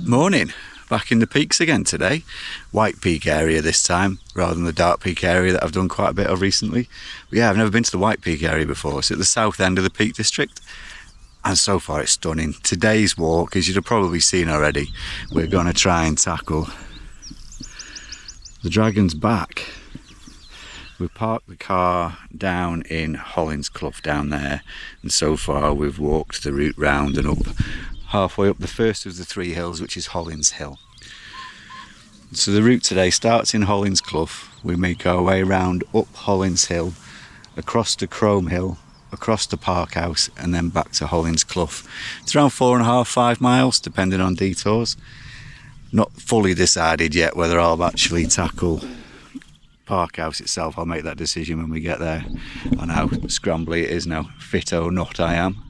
Morning, back in the peaks again today. White Peak area this time, rather than the Dark Peak area that I've done quite a bit of recently. But yeah, I've never been to the White Peak area before. It's at the south end of the Peak District, and so far it's stunning. Today's walk, as you'd have probably seen already, we're going to try and tackle the Dragon's Back. We parked the car down in Hollinsclough down there, and so far we've walked the route round and up, halfway up the first of the three hills, which is Hollins Hill. So the route today starts in Hollinsclough. We make our way round up Hollins Hill, across to Crome Hill, across to Parkhouse, and then back to Hollinsclough. It's around 4.5–5 miles, depending on detours. Not fully decided yet whether I'll actually tackle Parkhouse itself. I'll make that decision when we get there on how scrambly it is now, fit or not I am.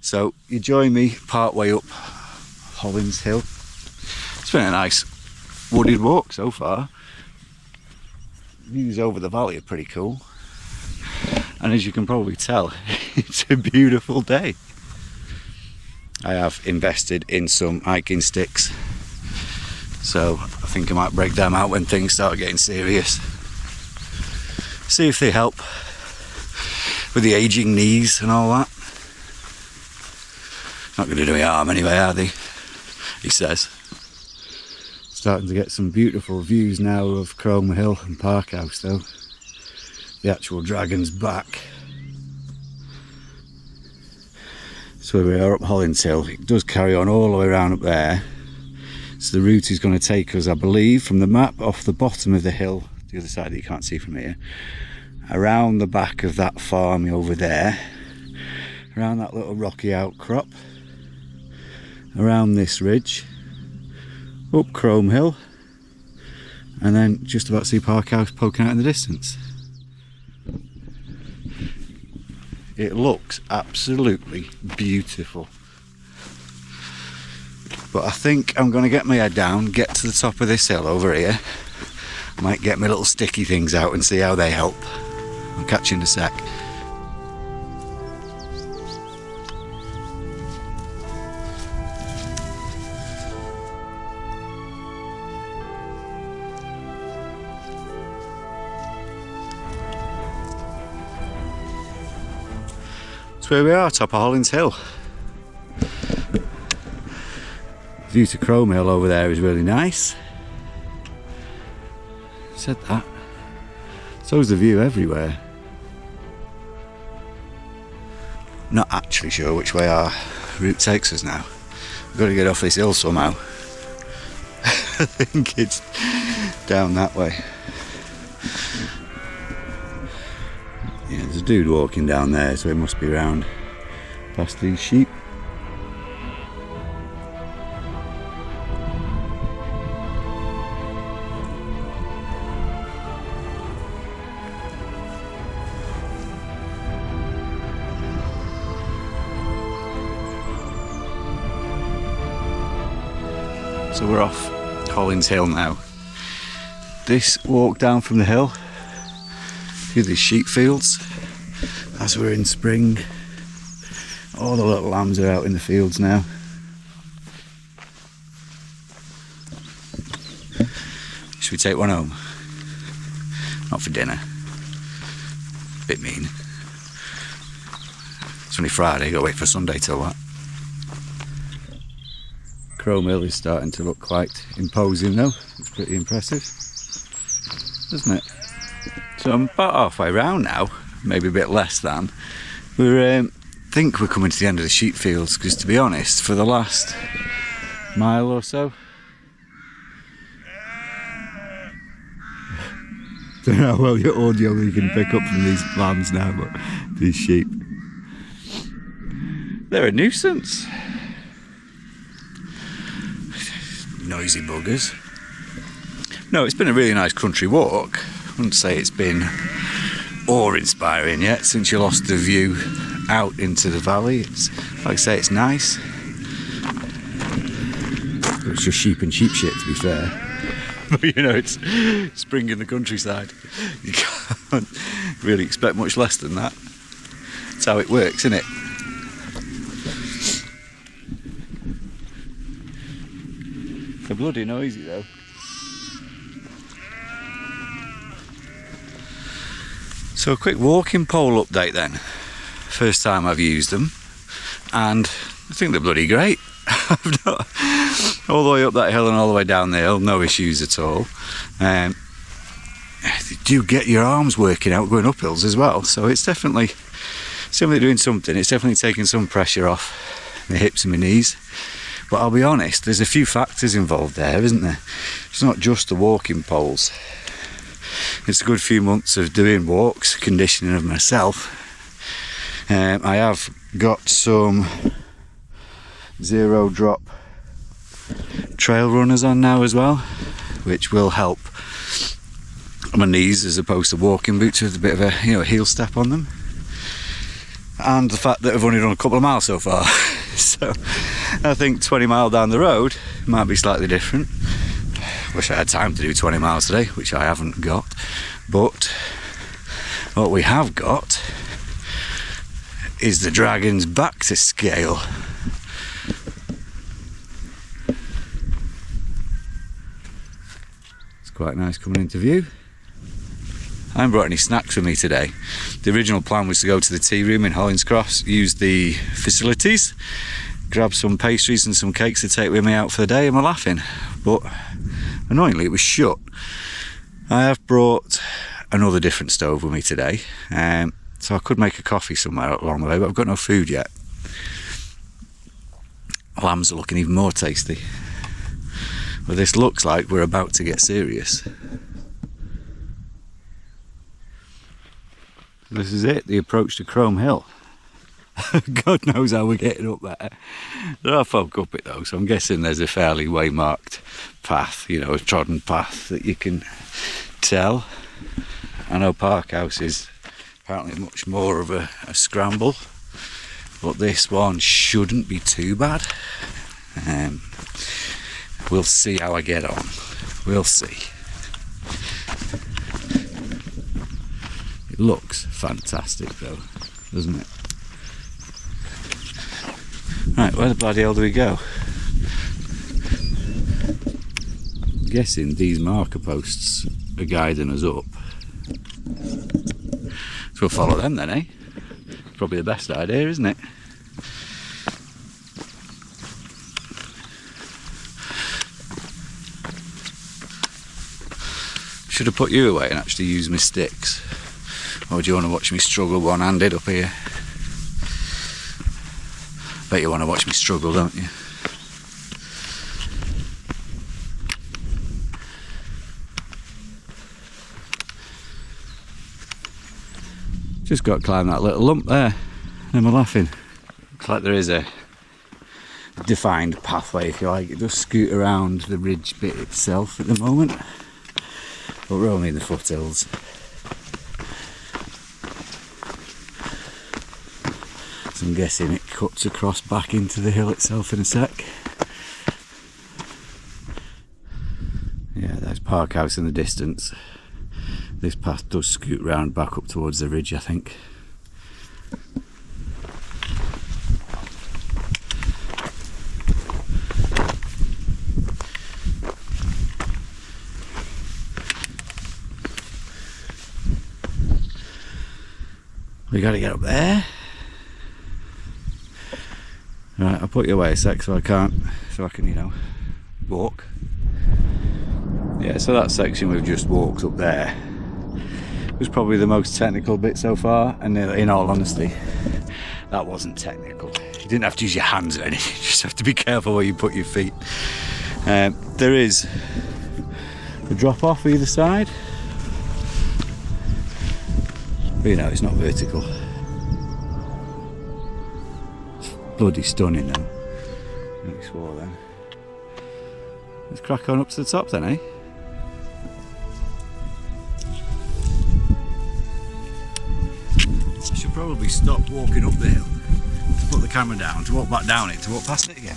So you join me part way up Hollins Hill. It's been a nice wooded walk so far. Views over the valley are pretty cool, and as you can probably tell, it's a beautiful day. I have invested in some hiking sticks, so I think I might break them out when things start getting serious. See if they help with the aging knees and all that. Not going to do any harm anyway, are they? He says. Starting to get some beautiful views now of Crome Hill and Parkhouse though. The actual Dragon's Back. So we are up Hollins Hill. It does carry on all the way around up there. So the route is going to take us, I believe, from the map off the bottom of the hill, the other side that you can't see from here, around the back of that farm over there, around that little rocky outcrop, around this ridge, up Crome Hill, and then just about see Parkhouse poking out in the distance. It looks absolutely beautiful. But I think I'm going to get my head down, get to the top of this hill over here. I might get my little sticky things out and see how they help. I'll catch you in a sec. That's where we are, top of Hollins Hill. View to Crome Hill over there is really nice. Said that. So's the view everywhere. Not actually sure which way our route takes us now. We've got to get off this hill somehow. I think it's down that way. Yeah, there's a dude walking down there, so he must be round past these sheep. So we're off Hollins Hill now. This walk down from the hill through these sheep fields, as we're in spring. All the little lambs are out in the fields now. Should we take one home? Not for dinner. Bit mean. It's only Friday, gotta wait for Sunday till that. Crome Hill is starting to look quite imposing though. It's pretty impressive, isn't it? So I'm about halfway round now, maybe a bit less than. We think we're coming to the end of the sheep fields, because to be honest, for the last mile or so, don't know how well your audio you can pick up from these lambs now, but these sheep, they're a nuisance. Noisy buggers. No, it's been a really nice country walk. I wouldn't say it's been awe-inspiring yet since you lost the view out into the valley. It's, like I say, it's nice. It's just sheep and sheep shit, to be fair. But you know, it's spring in the countryside. You can't really expect much less than that. That's how it works, isn't it? They're bloody noisy though. So a quick walking pole update then. First time I've used them, and I think they're bloody great. I've not, all the way up that hill and all the way down the hill, no issues at all. You do get your arms working out going up hills as well, so it's definitely doing something. It's definitely taking some pressure off my hips and my knees. But I'll be honest, there's a few factors involved there, isn't there? It's not just the walking poles. It's a good few months of doing walks, conditioning of myself. I have got some zero drop trail runners on now as well, which will help my knees as opposed to walking boots with a bit of a heel step on them. And the fact that I've only done a couple of miles so far. So I think 20 mile down the road might be slightly different. Wish I had time to do 20 miles today, which I haven't got. But what we have got is the dragon's back to scale. It's quite nice coming into view. I haven't brought any snacks with me today. The original plan was to go to the tea room in Hollinsclough, use the facilities, grab some pastries and some cakes to take with me out for the day, and we're laughing. But annoyingly, it was shut. I have brought another different stove with me today, so I could make a coffee somewhere along the way, but I've got no food yet. Lambs are looking even more tasty. But this looks like we're about to get serious. This is it, the approach to Crome Hill. God knows how we're getting up there. There are folk up it though, so I'm guessing there's a fairly way-marked path, a trodden path that you can tell. I know Parkhouse is apparently much more of a scramble, but this one shouldn't be too bad. We'll see how I get on. We'll see. It looks fantastic though, doesn't it? Right, where the bloody hell do we go? I'm guessing these marker posts are guiding us up. So we'll follow them then, eh? Probably the best idea, isn't it? Should have put you away and actually used my sticks. Or do you want to watch me struggle one-handed up here? Bet you want to watch me struggle, don't you? Just got to climb that little lump there, and we're laughing. Looks like there is a defined pathway, if you like. It does scoot around the ridge bit itself at the moment, but we're only in the foothills. So I'm guessing it cuts across back into the hill itself in a sec. Yeah, there's Parkhouse in the distance. This path does scoot round back up towards the ridge, I think. We got to get up there. Right, I'll put you away a sec so I can, walk. Yeah, so that section we've just walked up there was probably the most technical bit so far, and in all honesty, that wasn't technical. You didn't have to use your hands or anything, you just have to be careful where you put your feet. There is a drop off either side, but it's not vertical. Bloody stunning then. I swore then. Let's crack on up to the top then, eh? I should probably stop walking up the hill to put the camera down, to walk back down it, to walk past it again.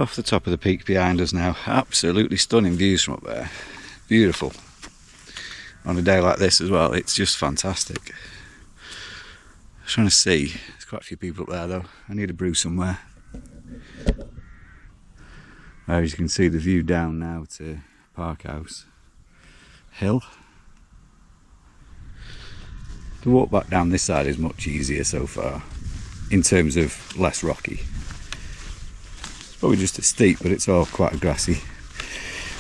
Off the top of the peak behind us now. Absolutely stunning views from up there. Beautiful. On a day like this as well, it's just fantastic. I'm trying to see. There's quite a few people up there though. I need a brew somewhere. As you can see, the view down now to Parkhouse Hill. The walk back down this side is much easier so far, in terms of less rocky. It's probably just as steep, but it's all quite a grassy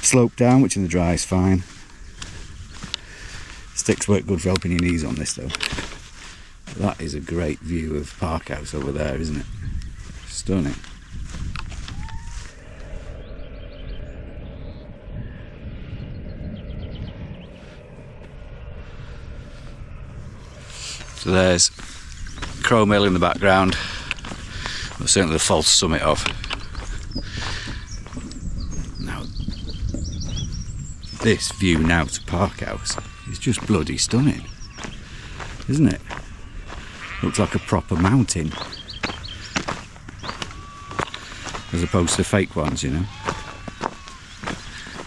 slope down, which in the dry is fine. Sticks work good for helping your knees on this though. That is a great view of Parkhouse over there, isn't it? Stunning. So there's Crow Mill in the background, but certainly the false summit of. Now, this view now to Parkhouse is just bloody stunning, isn't it? Looks like a proper mountain, as opposed to fake ones, you know.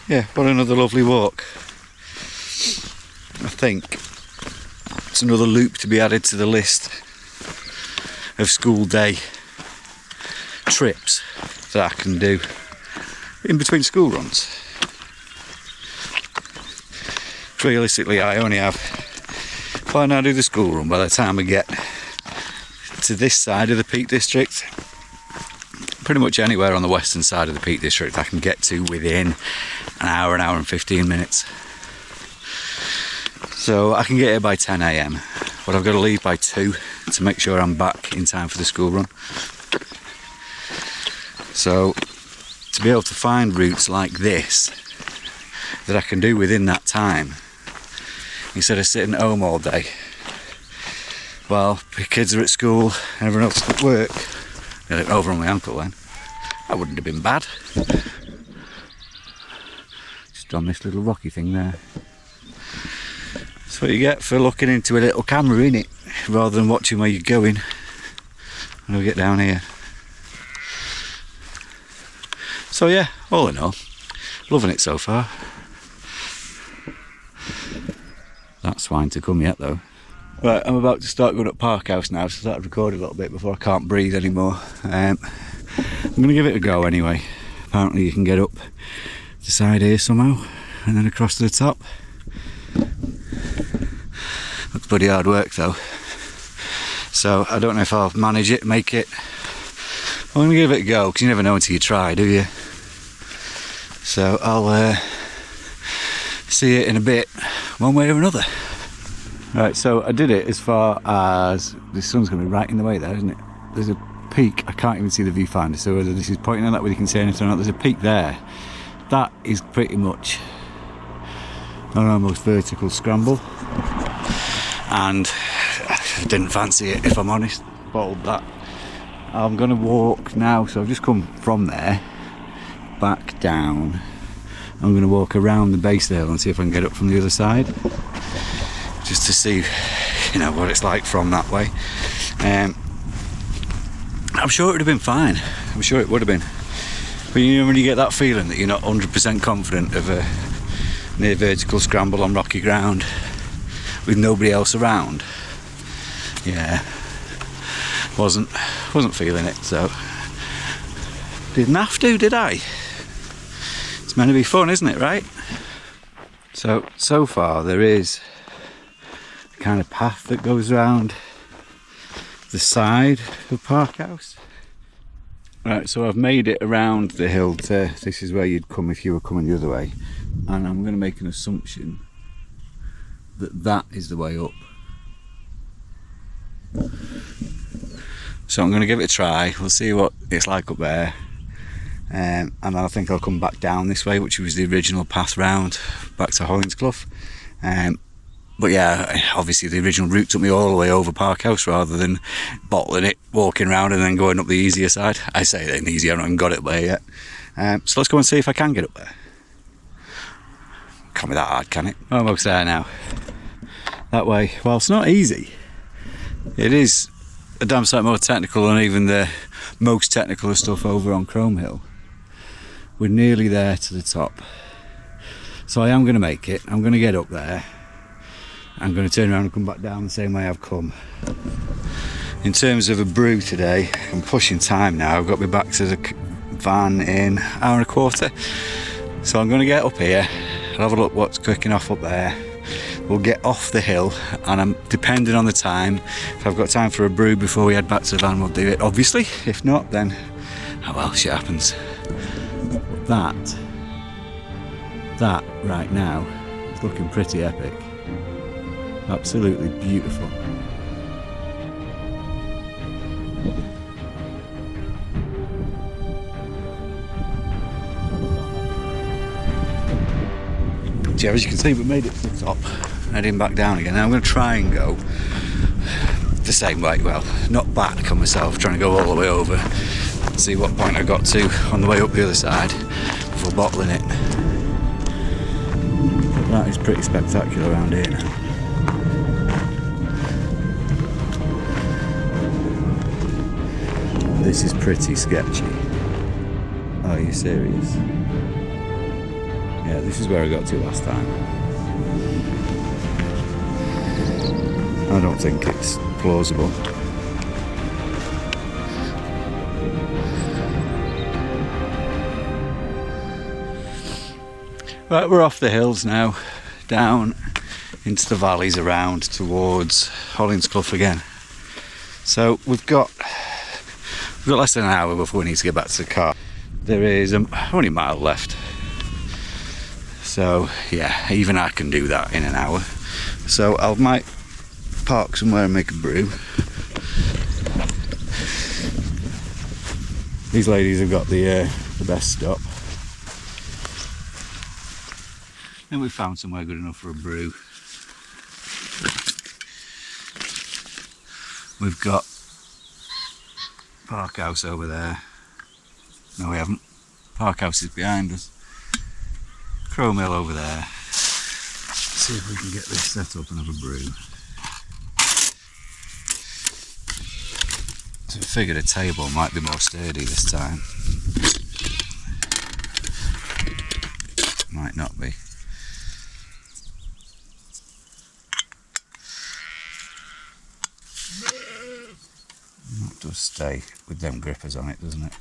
Yeah, what another lovely walk. I think it's another loop to be added to the list of school day trips that I can do in between school runs. Realistically, I only have, when I do the school run, by the time I get to this side of the Peak District, pretty much anywhere on the western side of the Peak District I can get to within an hour and 15 minutes. So I can get here by 10 AM, but I've got to leave by 2 to make sure I'm back in time for the school run. So to be able to find routes like this that I can do within that time, instead of sitting at home all day while the kids are at school and everyone else is at work, over on my ankle then, that wouldn't have been bad. Just on this little rocky thing there. That's what you get for looking into a little camera, innit? Rather than watching where you're going when we get down here. So yeah, all in all, loving it so far. That swine to come yet though. Right, I'm about to start going up Parkhouse now, so I started recording a little bit before I can't breathe anymore. I'm going to give it a go anyway. Apparently you can get up the side here somehow and then across to the top. Looks bloody hard work though, so I don't know if I'll manage it, make it. I'm going to give it a go, because you never know until you try, do you? So I'll see it in a bit, one way or another. Right, so I did it as far as, the sun's going to be right in the way there, isn't it? There's a peak, I can't even see the viewfinder, so whether this is pointing at that whether you can see anything or not, there's a peak there. That is pretty much an almost vertical scramble, and I didn't fancy it, if I'm honest. Bottled that. I'm going to walk now, so I've just come from there back down. I'm going to walk around the base of the hill and see if I can get up from the other side, just to see, you know, what it's like from that way. I'm sure it would have been fine. I'm sure it would have been. But you know, when you get that feeling that you're not 100% confident of a near vertical scramble on rocky ground with nobody else around, yeah, wasn't feeling it. So didn't have to, did I? It's meant to be fun, isn't it, right? So far there is a kind of path that goes around the side of Parkhouse. Right, so I've made it around the hill to, this is where you'd come if you were coming the other way, and I'm going to make an assumption that that is the way up. So I'm going to give it a try, we'll see what it's like up there, and then I think I'll come back down this way, which was the original path round back to Hollinsclough. But yeah, obviously the original route took me all the way over Parkhouse rather than bottling it, walking around and then going up the easier side. I say it ain't easy, I've not even got it there yet. So let's go and see if I can get up there. Can't be that hard, can it? Almost there now. That way, well, it's not easy. It is a damn sight more technical than even the most technical of stuff over on Chrome Hill. We're nearly there to the top. So I am going to make it. I'm going to get up there. I'm going to turn around and come back down the same way I've come. In terms of a brew today, I'm pushing time now. I've got to be back to the van in an hour and a quarter. So I'm going to get up here. I'll have a look what's cooking off up there. We'll get off the hill, and I'm depending on the time. If I've got time for a brew before we head back to the van, we'll do it, obviously. If not, then oh well, shit happens. But that right now is looking pretty epic. Absolutely beautiful. Yeah, as you can see, we made it to the top, heading back down again. Now I'm going to try and go the same way, well, not back on myself, trying to go all the way over, see what point I got to on the way up the other side before bottling it. But that is pretty spectacular around here now. This is pretty sketchy. Are you serious? Yeah, this is where I got to last time. I don't think it's plausible. Right, we're off the hills now, down into the valleys around towards Hollinsclough again. So we've got less than an hour before we need to get back to the car. There is only a mile left. So yeah, even I can do that in an hour. So I might park somewhere and make a brew. These ladies have got the best stop. And we found somewhere good enough for a brew. We've got Parkhouse over there. No, we haven't. Parkhouse is behind us. Chrome Hill over there. Let's see if we can get this set up and have a brew. So I figured a table might be more sturdy this time. Might not be. That does stay with them grippers on it, doesn't it?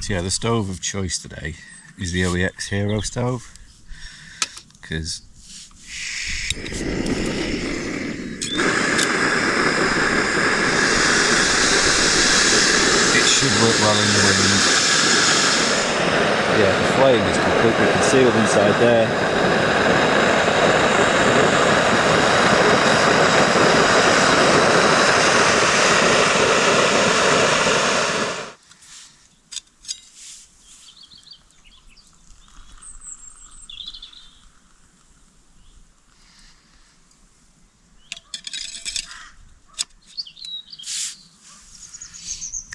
So yeah, the stove of choice today is the OEX Hero stove, because it should work well in the wind. Yeah, the flame is completely concealed inside there.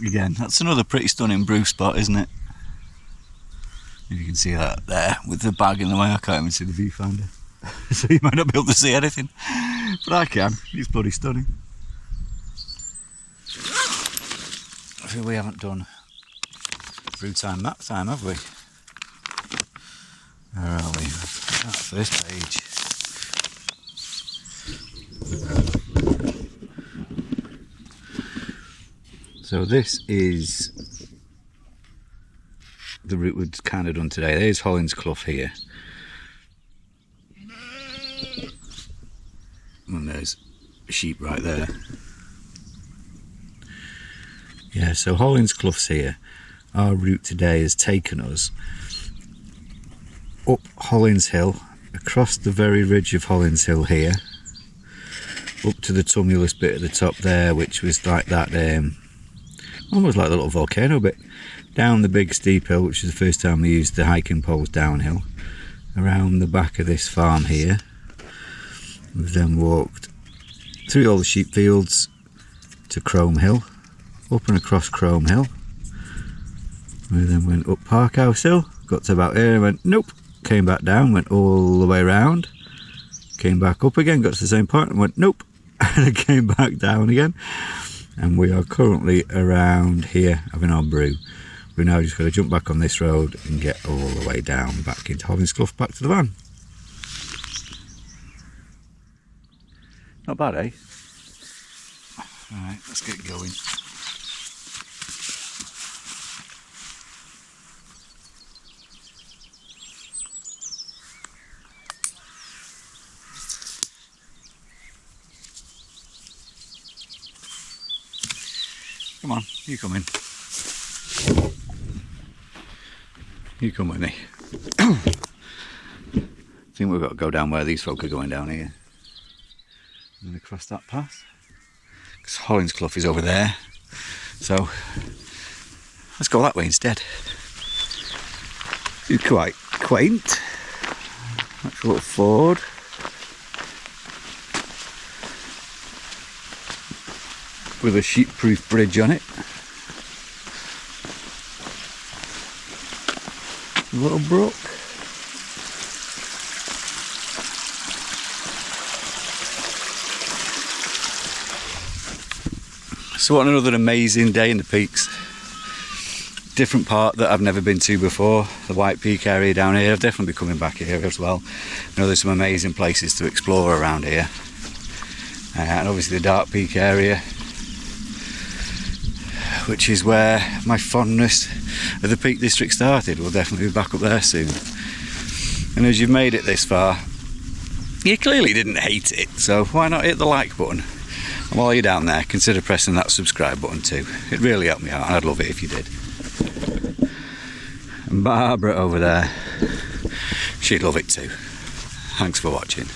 Again, that's another pretty stunning brew spot, isn't it? You can see that there with the bag in the way. I can't even see the viewfinder, so you might not be able to see anything, but I can. It's bloody stunning. I think we haven't done brew time map time, have we? Where are we? That first page. So this is the route we've kind of done today. There's Hollinsclough here. And there's a sheep right there. Yeah, so Hollinsclough's here. Our route today has taken us up Hollins Hill, across the very ridge of Hollins Hill here, up to the tumulus bit at the top there, which was like that, almost like the little volcano bit, down the big steep hill, which is the first time we used the hiking poles downhill, around the back of this farm here. We've then walked through all the sheep fields to Chrome Hill, up and across Chrome Hill. We then went up Parkhouse Hill, got to about here and went nope, came back down, went all the way around, came back up again, got to the same point and went nope, and I came back down again, and we are currently around here having our brew. We're now just going to jump back on this road and get all the way down back into Hollinsclough, back to the van. Not bad, eh? Alright, let's get going. Come on, you come in. You come with me. I think we've got to go down where these folk are going down here. And then across that path. Because Hollinsclough is over there. So let's go that way instead. It's quite quaint. That's a little ford. With a sheep-proof bridge on it. A little brook. So what another amazing day in the peaks. Different part that I've never been to before, the White Peak area down here. I've definitely be coming back here as well. I know there's some amazing places to explore around here. And obviously the Dark Peak area, which is where my fondness of the Peak District started. We'll definitely be back up there soon. And as you've made it this far, you clearly didn't hate it, so why not hit the like button? And while you're down there, consider pressing that subscribe button too. It'd really help me out, and I'd love it if you did. And Barbara over there, she'd love it too. Thanks for watching.